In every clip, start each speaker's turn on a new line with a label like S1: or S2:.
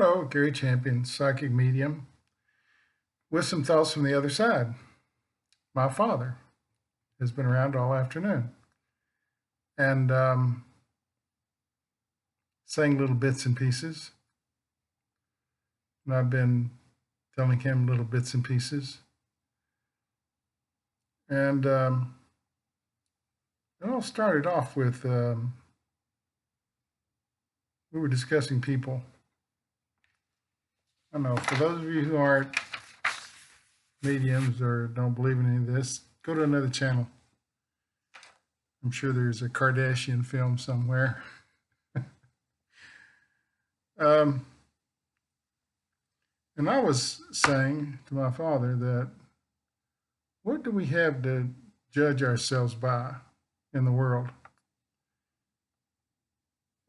S1: Hello, Gary Champion, psychic medium, with some thoughts from the other side. My father has been around all afternoon and saying little bits and pieces. And I've been telling him little bits and pieces. And it all started off with we were discussing people. I don't know, for those of you who aren't mediums or don't believe in any of this, go to another channel. I'm sure there's a Kardashian film somewhere. And I was saying to my father that what do we have to judge ourselves by in the world?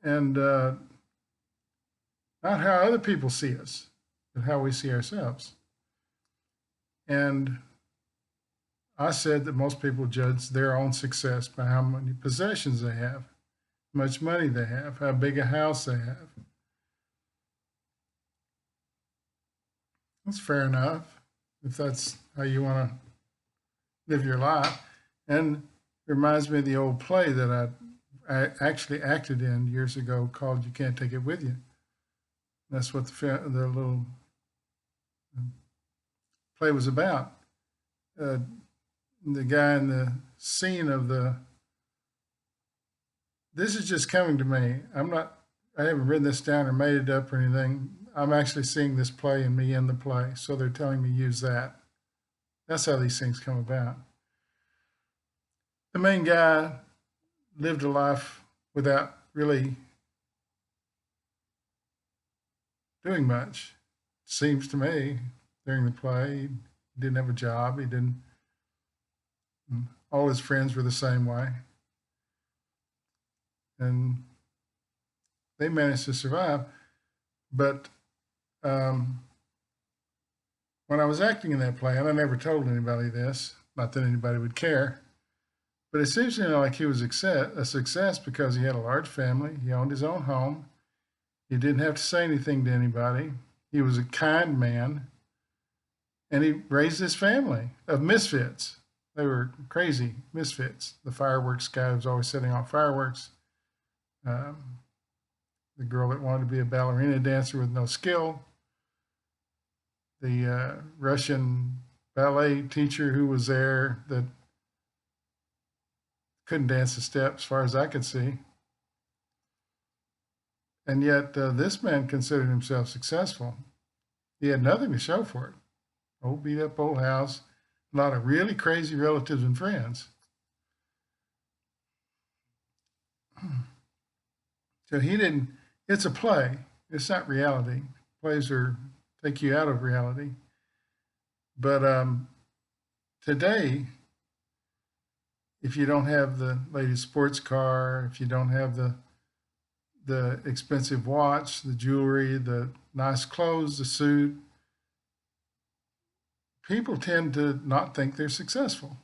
S1: And not how other people see us, but how we see ourselves. And I said that most people judge their own success by how many possessions they have, how much money they have, how big a house they have. That's fair enough if that's how you want to live your life. And it reminds me of the old play that I actually acted in years ago called You Can't Take It With You. That's what the little play was about. The guy in the scene of this is just coming to me. I haven't written this down or made it up or anything. I'm actually seeing this play and me in the play. So they're telling me use that. That's how these things come about. The main guy lived a life without really doing much, seems to me, during the play. He didn't have a job. All his friends were the same way. And they managed to survive. But when I was acting in that play, and I never told anybody this, not that anybody would care, but it seems to me like he was a success because he had a large family. He owned his own home. He didn't have to say anything to anybody. He was a kind man. And he raised his family of misfits. They were crazy misfits. The fireworks guy was always setting off fireworks. The girl that wanted to be a ballerina dancer with no skill. The Russian ballet teacher who was there that couldn't dance a step as far as I could see. And yet this man considered himself successful. He had nothing to show for it. Old beat up old house, a lot of really crazy relatives and friends. So it's a play. It's not reality. Plays take you out of reality. But today, if you don't have the latest sports car, if you don't have the expensive watch, the jewelry, the nice clothes, the suit, people tend to not think they're successful.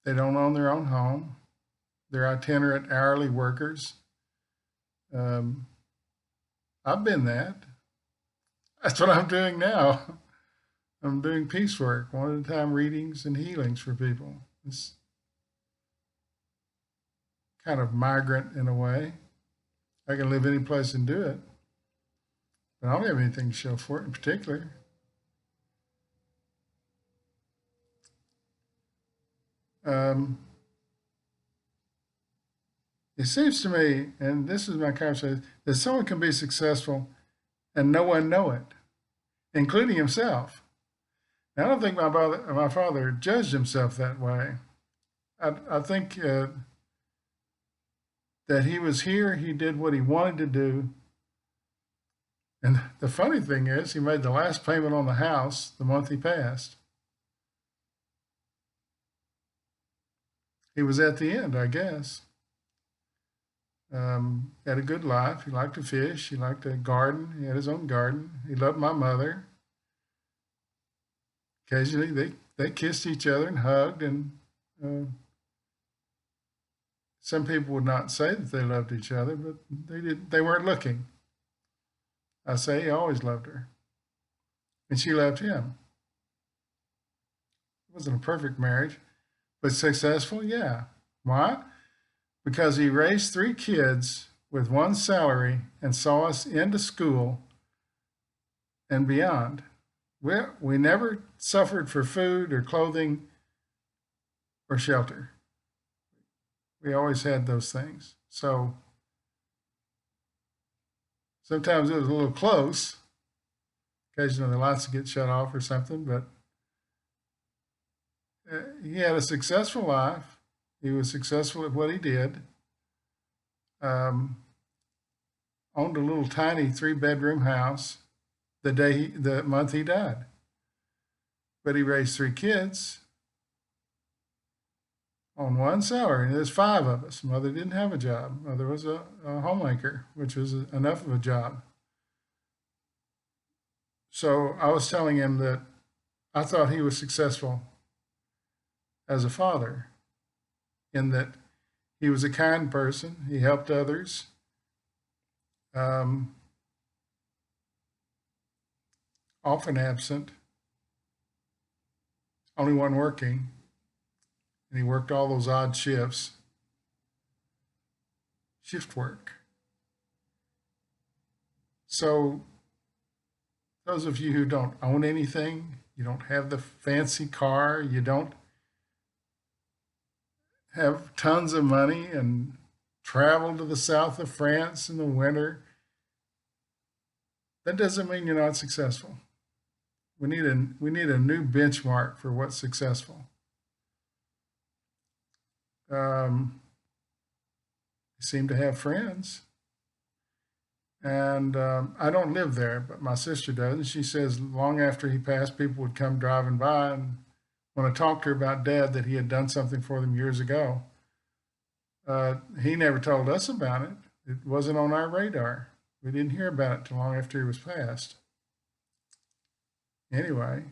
S1: They don't own their own home. They're itinerant hourly workers. I've been that. That's what I'm doing now. I'm doing peace work, one at a time readings and healings for people. It's kind of migrant in a way. I can live any place and do it. But I don't have anything to show for it in particular. It seems to me, and this is my conversation, that someone can be successful and no one know it, including himself. Now, I don't think my father judged himself that way. I think that he was here, he did what he wanted to do. And the funny thing is, he made the last payment on the house the month he passed. He was at the end, I guess. Had a good life. He liked to fish. He liked to garden. He had his own garden. He loved my mother. Occasionally, they kissed each other and hugged. And some people would not say that they loved each other, but they did. They weren't looking. I say he always loved her, and she loved him. It wasn't a perfect marriage, but successful, yeah. Why? Because he raised 3 kids with one salary and saw us into school and beyond. We never suffered for food or clothing or shelter. We always had those things. So sometimes it was a little close. Occasionally the lights would get shut off or something, but he had a successful life. He was successful at what he did. Owned a little tiny 3-bedroom house the month he died. But he raised 3 kids on one salary. There's 5 of us. Mother didn't have a job. Mother was a homemaker, which was enough of a job. So I was telling him that I thought he was successful as a father, in that he was a kind person. He helped others. Often absent, only one working, and he worked all those odd shifts, shift work. So those of you who don't own anything, you don't have the fancy car, you don't have tons of money and travel to the south of France in the winter, that doesn't mean you're not successful. We need a new benchmark for what's successful. He seemed to have friends. And I don't live there, but my sister does. And she says long after he passed, people would come driving by. And when I talked to her about Dad, that he had done something for them years ago, he never told us about it. It wasn't on our radar. We didn't hear about it till long after he was passed. Anyway,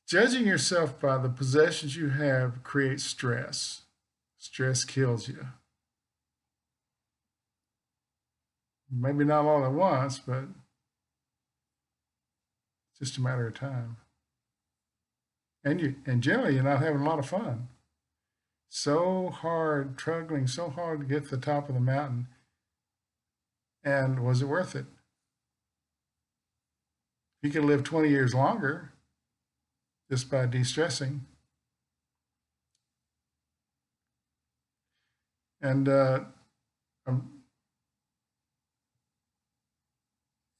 S1: judging yourself by the possessions you have creates stress. Stress kills you. Maybe not all at once, but it's just a matter of time. And generally you're not having a lot of fun. So hard, struggling so hard to get to the top of the mountain. And was it worth it? You could live 20 years longer just by de-stressing. And a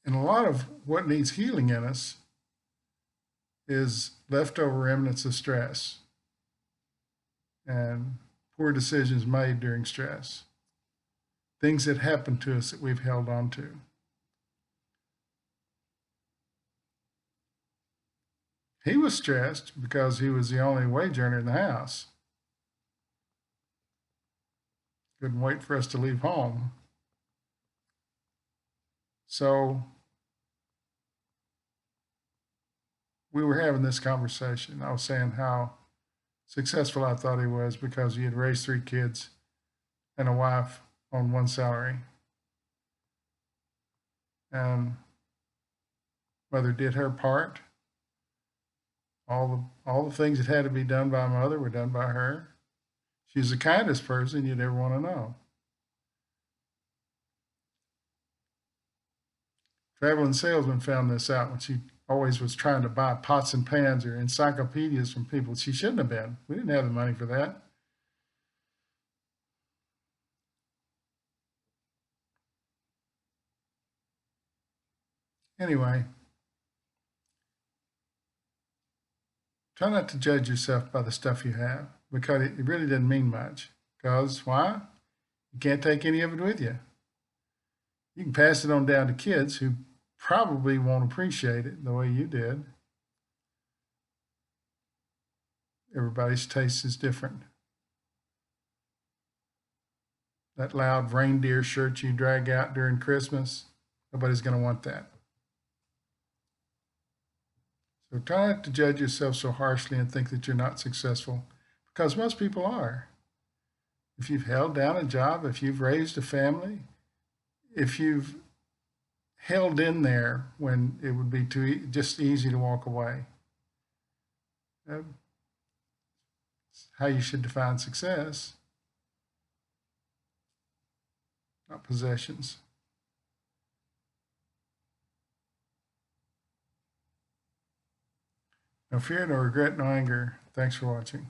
S1: lot of what needs healing in us is leftover remnants of stress and poor decisions made during stress, things that happened to us that we've held on to. He was stressed because he was the only wage earner in the house. Couldn't wait for us to leave home. So we were having this conversation. I was saying how successful I thought he was because he had raised 3 kids and a wife on one salary. And Mother did her part. All the things that had to be done by Mother were done by her. She's the kindest person you'd ever want to know. Traveling salesman found this out when she always was trying to buy pots and pans or encyclopedias from people. She shouldn't have been. We didn't have the money for that. Anyway, try not to judge yourself by the stuff you have, because it really doesn't mean much. Because why? You can't take any of it with you. You can pass it on down to kids who probably won't appreciate it the way you did. Everybody's taste is different. That loud reindeer shirt you drag out during Christmas, nobody's going to want that. So try not to judge yourself so harshly and think that you're not successful, because most people are. if you've held down a job, if you've raised a family, if you've held in there when it would be just easy to walk away. That's how you should define success, not possessions. No fear, no regret, no anger. Thanks for watching.